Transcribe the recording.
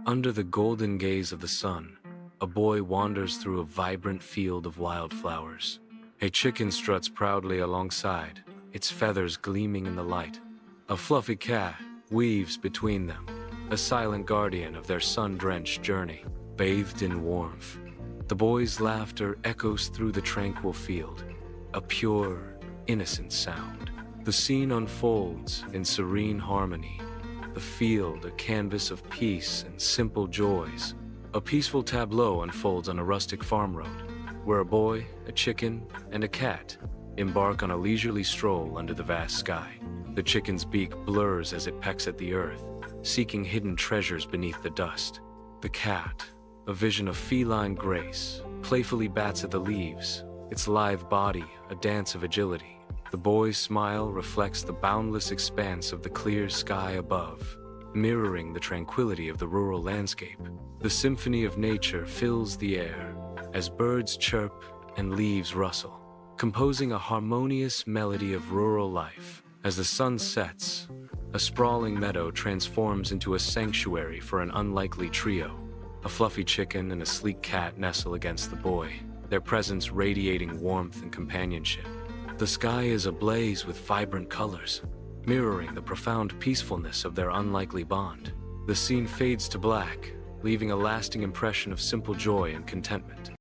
Under the golden gaze of the sun, a boy wanders through a vibrant field of wildflowers. A chicken struts proudly alongside, its feathers gleaming in the light. A fluffy cat weaves between them, a silent guardian of their sun-drenched journey, bathed in warmth. The boy's laughter echoes through the tranquil field, a pure, innocent sound. The scene unfolds in serene harmony, the field a canvas of peace and simple joys. A peaceful tableau unfolds on a rustic farm road, where a boy, a chicken, and a cat embark on a leisurely stroll under the vast sky. The chicken's beak blurs as it pecks at the earth, seeking hidden treasures beneath the dust. The cat, a vision of feline grace, playfully bats at the leaves, its lithe body a dance of agility. The boy's smile reflects the boundless expanse of the clear sky above, mirroring the tranquility of the rural landscape. The symphony of nature fills the air as birds chirp and leaves rustle, composing a harmonious melody of rural life. As the sun sets, a sprawling meadow transforms into a sanctuary for an unlikely trio. A fluffy chicken and a sleek cat nestle against the boy, their presence radiating warmth and companionship. The sky is ablaze with vibrant colors, mirroring the profound peacefulness of their unlikely bond. The scene fades to black, leaving a lasting impression of simple joy and contentment.